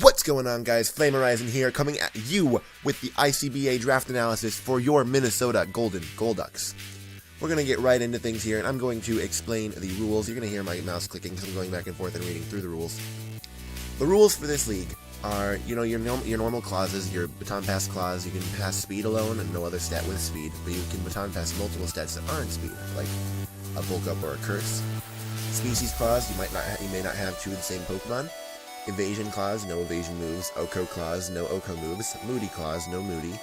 What's going on, guys? FlameHorizon here, coming at you with the ICBA draft analysis for your Minnesota Golden Golducks. We're going to get right into things here, and I'm going to explain the rules. You're going to hear my mouse clicking because I'm going back and forth and reading through the rules. The rules for this league are, your normal clauses, your baton pass clause. You can pass speed alone and no other stat with speed, but you can baton pass multiple stats that aren't speed, like a bulk up or a curse. Species clause, you may not have two of the same Pokemon. Evasion clause, no evasion moves. Oko clause, no Oko moves. Moody clause, no Moody.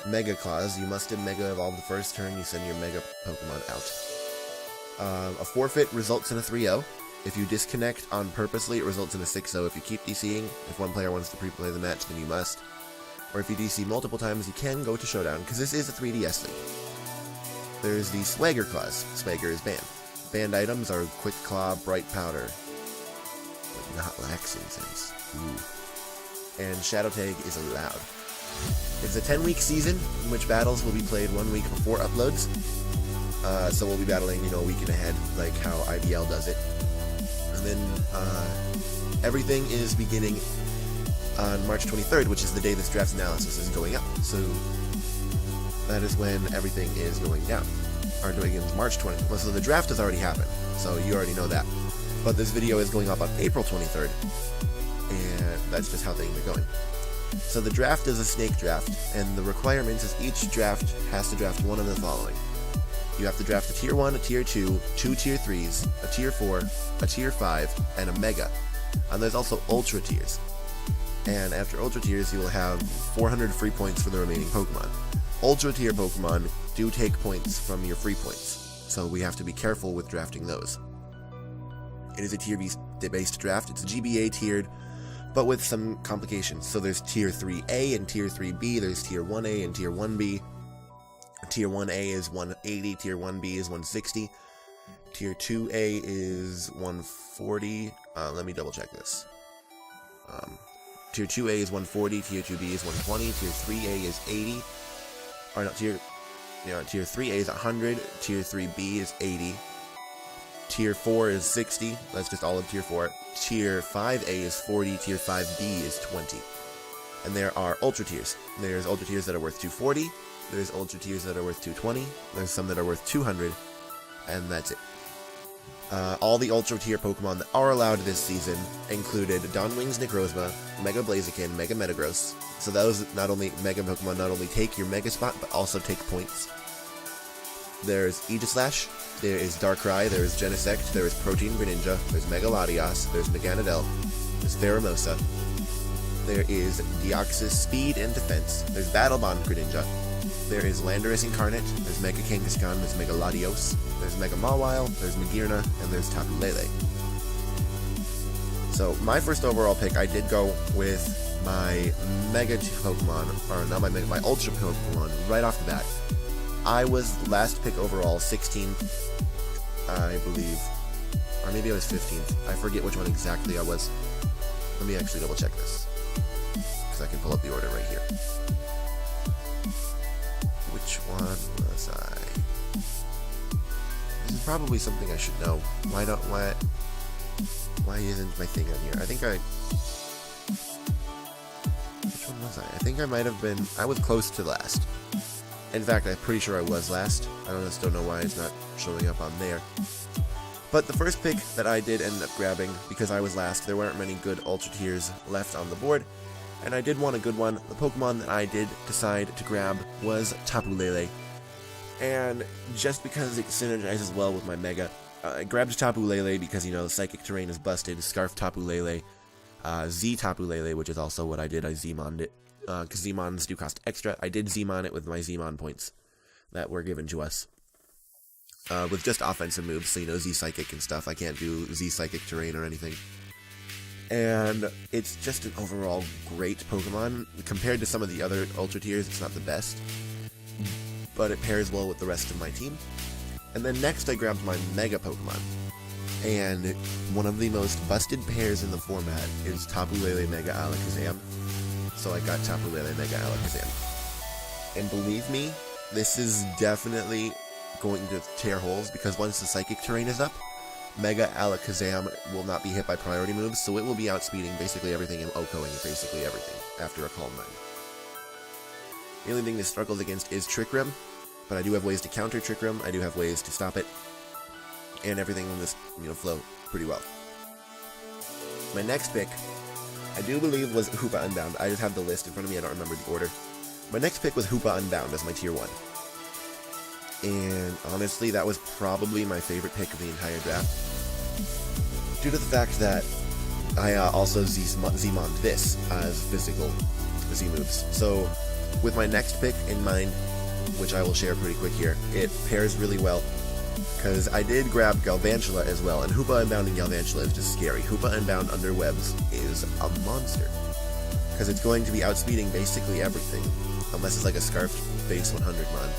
Mega clause, you must have Mega Evolve the first turn you send your Mega Pokemon out. A forfeit results in a 3-0. If you disconnect on purposely, it results in a 6-0. If you keep DCing, if one player wants to pre-play the match, then you must. Or if you DC multiple times, you can go to Showdown, because this is a 3DS league. There's the Swagger clause. Swagger is banned. Banned items are Quick Claw, Bright Powder, not laxing sense. Ooh. And Shadow Tag is allowed. It's a 10-week season in which battles will be played 1 week before uploads. So we'll be battling, a week and ahead, like how IBL does it. And then everything is beginning on March 23rd, which is the day this draft analysis is going up. So that is when everything is going down. Or doing it March 20th. Well, so the draft has already happened, so you already know that. But this video is going up on April 23rd, and that's just how things are going. So the draft is a snake draft, and the requirements is each draft has to draft one of the following. You have to draft a Tier 1, a Tier 2, 2 Tier 3s, a Tier 4, a Tier 5, and a Mega. And there's also Ultra Tiers. And after Ultra Tiers, you will have 400 free points for the remaining Pokemon. Ultra Tier Pokemon do take points from your free points, so we have to be careful with drafting those. It is a tier-based draft. It's GBA tiered, but with some complications. So there's Tier 3A and Tier 3B. There's Tier 1A and Tier 1B. Tier 1A is 180. Tier 1B is 160. Tier 2A is 140. Let me double check this. Tier 2A is 140. Tier 2B is 120. Tier 3A is 80. Or no, Tier 3A is 100. Tier 3B is 80. Tier 4 is 60, that's just all of Tier 4. Tier 5A is 40, Tier 5B is 20. And there are Ultra Tiers. There's Ultra Tiers that are worth 240, there's Ultra Tiers that are worth 220, there's some that are worth 200, and that's it. All the Ultra Tier Pokemon that are allowed this season included Dawnwing's Necrozma, Mega Blaziken, Mega Metagross. So those Mega Pokemon not only take your Mega spot, but also take points. There's Aegislash, there is Darkrai, there is Genesect, there is Protein Greninja, there's Mega Latias, there's Meganadel, there's Pheromosa, there is Deoxys Speed and Defense, there's Battle Bond Greninja, there is Landorus Incarnate, there's Mega Kangaskhan, there's Mega Latios, there's Mega Mawile, there's Magearna, and there's Tapu Lele. So my first overall pick, I did go with my Mega Pokemon, or not my Ultra Pokemon, right off the bat. I was last pick overall, 16th, I believe. Or maybe I was 15th. I forget which one exactly I was. Let me actually double check this, because I can pull up the order right here. Which one was I? This is probably something I should know. Why isn't my thing on here? Which one was I? I think I might have been, I was close to last. In fact, I'm pretty sure I was last. I just don't know why it's not showing up on there. But the first pick that I did end up grabbing, because I was last, there weren't many good Ultra Tiers left on the board, and I did want a good one. The Pokemon that I did decide to grab was Tapu Lele. And just because it synergizes well with my Mega, I grabbed Tapu Lele because, the Psychic Terrain is busted, Scarf Tapu Lele, Z Tapu Lele, which is also what I did, I Zmon'd it. Because Zmons do cost extra. I did Zmon it with my Zmon points that were given to us. With just offensive moves, so Z Psychic and stuff. I can't do Z Psychic Terrain or anything. And it's just an overall great Pokemon. Compared to some of the other Ultra Tiers, it's not the best. But it pairs well with the rest of my team. And then next I grabbed my Mega Pokemon. And one of the most busted pairs in the format is Tapu Lele Mega Alakazam. So I got Tapu Lele Mega Alakazam. And believe me, this is definitely going to tear holes, because once the Psychic Terrain is up, Mega Alakazam will not be hit by priority moves, so it will be outspeeding basically everything and OHKOing basically everything after a Calm Mind. The only thing this struggles against is Trick Room, but I do have ways to counter Trick Room, I do have ways to stop it, and everything will just, flow pretty well. My next pick, I do believe, was Hoopa Unbound. I just have the list in front of me, I don't remember the order. My next pick was Hoopa Unbound as my tier 1. And honestly, that was probably my favorite pick of the entire draft, due to the fact that I also Z-Monned this as physical Z-moves. So, with my next pick in mind, which I will share pretty quick here, it pairs really well, because I did grab Galvantula as well, and Hoopa Unbound and Galvantula is just scary. Hoopa Unbound under webs is a monster, because it's going to be outspeeding basically everything, unless it's like a Scarfed base 100 mon.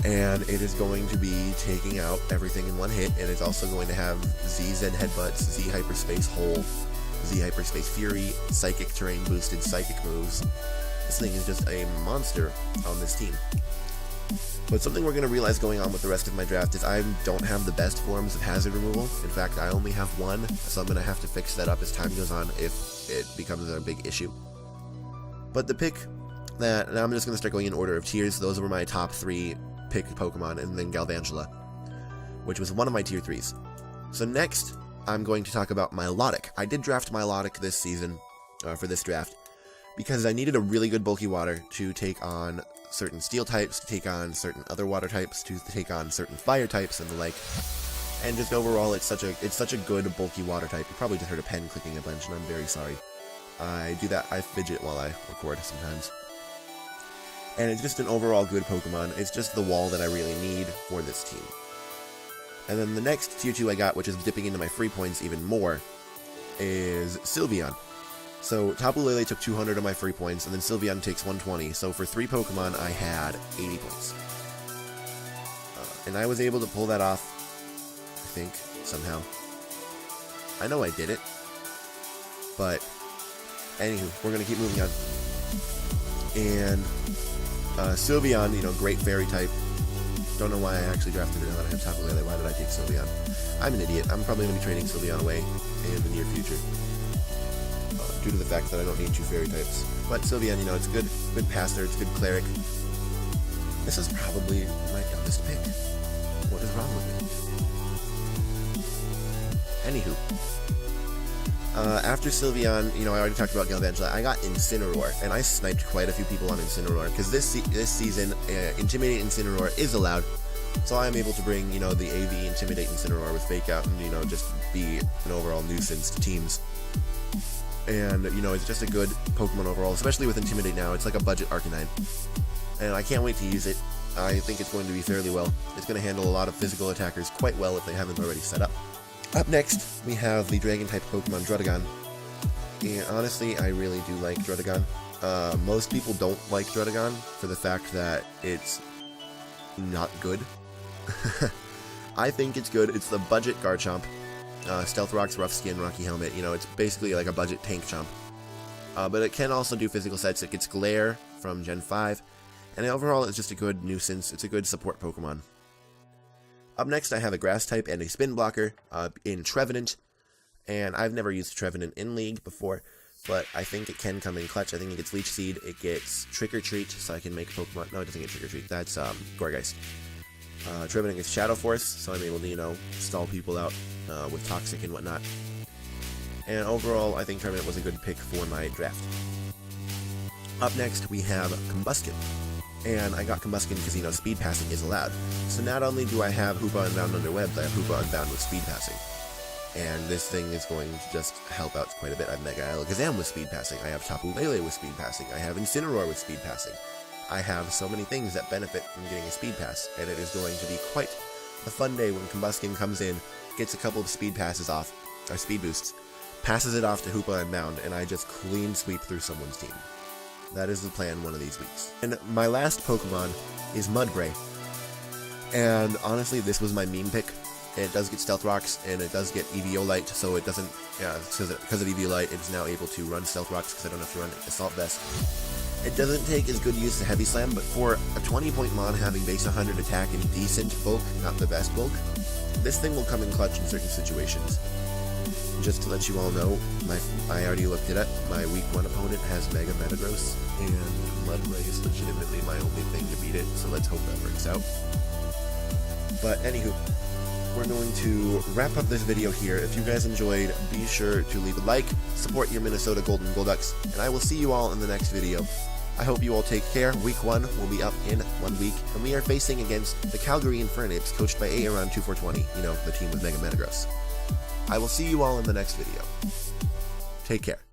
And it is going to be taking out everything in one hit, and it's also going to have Z-Zen Headbutts, Z Hyperspace Hole, Z Hyperspace Fury, Psychic Terrain boosted Psychic moves. This thing is just a monster on this team. But something we're going to realize going on with the rest of my draft is I don't have the best forms of hazard removal. In fact, I only have one, so I'm going to have to fix that up as time goes on if it becomes a big issue. But the pick that, now I'm just going to start going in order of tiers. Those were my top 3 picked Pokemon, and then Galvantula, which was one of my tier 3s. So next, I'm going to talk about Milotic. I did draft Milotic this season, for this draft, because I needed a really good bulky water to take on certain steel types, to take on certain other water types, to take on certain fire types and the like. And just overall, it's such a good bulky water type. You probably just heard a pen clicking a bunch, and I'm very sorry. I do that, I fidget while I record sometimes. And it's just an overall good Pokemon. It's just the wall that I really need for this team. And then the next tier 2 I got, which is dipping into my free points even more, is Sylveon. So Tapu Lele took 200 of my free points, and then Sylveon takes 120. So for 3 Pokemon, I had 80 points. And I was able to pull that off, I think, somehow. I know I did it. But, anywho, we're going to keep moving on. And Sylveon, great fairy type. Don't know why I actually drafted it now that I have Tapu Lele. Why did I take Sylveon? I'm an idiot. I'm probably going to be trading Sylveon away in the near future, due to the fact that I don't need 2 fairy types. But Sylveon, it's good passer, it's good cleric. This is probably my dumbest pick. What is wrong with me? Anywho. After Sylveon, I already talked about Galvantula. I got Incineroar, and I sniped quite a few people on Incineroar, because this season, Intimidate Incineroar is allowed, so I'm able to bring, the AV Intimidate Incineroar with Fake Out, and, just be an overall nuisance to teams. And, it's just a good Pokemon overall, especially with Intimidate now. It's like a budget Arcanine, and I can't wait to use it. I think it's going to be fairly well. It's going to handle a lot of physical attackers quite well if they haven't already set up. Up next, we have the Dragon-type Pokemon Druddigon, and honestly, I really do like Druddigon. Most people don't like Druddigon for the fact that it's not good. I think it's good. It's the budget Garchomp. Stealth Rock's Rough Skin, Rocky Helmet, it's basically like a budget tank chomp. But it can also do physical sets. It gets Glare from Gen 5, and overall, it's just a good nuisance. It's a good support Pokemon. Up next, I have a Grass type and a Spin Blocker in Trevenant, and I've never used Trevenant in League before, but I think it can come in clutch. I think it gets Leech Seed, it gets Trick or Treat, so I can make Pokemon. No, it doesn't get Trick or Treat. That's Gourgeist. Trevenant gets Shadow Force, so I'm able to, stall people out with Toxic and whatnot. And overall, I think Trevenant was a good pick for my draft. Up next, we have Combuskin. And I got Combuskin because, speed passing is allowed. So not only do I have Hoopa Unbound under webs, I have Hoopa Unbound with speed passing. And this thing is going to just help out quite a bit. I have Mega Alakazam with speed passing. I have Tapu Lele with speed passing. I have Incineroar with speed passing. I have so many things that benefit from getting a speed pass, and it is going to be quite a fun day when Combuskin comes in, gets a couple of speed passes off, or speed boosts, passes it off to Hoopa Unbound, and I just clean sweep through someone's team. That is the plan one of these weeks. And my last Pokemon is Mudbray. And honestly, this was my meme pick. It does get Stealth Rocks, and it does get Eviolite, so it doesn't, because of Eviolite, it's now able to run Stealth Rocks because I don't have to run Assault Vest. It doesn't take as good use as Heavy Slam, but for a 20-point mon having base 100 attack and decent bulk, not the best bulk, this thing will come in clutch in certain situations. Just to let you all know, I already looked it up. My week 1 opponent has Mega Metagross, and Mudbray is legitimately my only thing to beat it, so let's hope that works out. But anywho, we're going to wrap up this video here. If you guys enjoyed, be sure to leave a like, support your Minnesota Golden Golducks, and I will see you all in the next video. I hope you all take care. Week 1 will be up in 1 week, and we are facing against the Calgary Infernapes, coached by Around2420, you know, the team with Mega Metagross. I will see you all in the next video. Take care.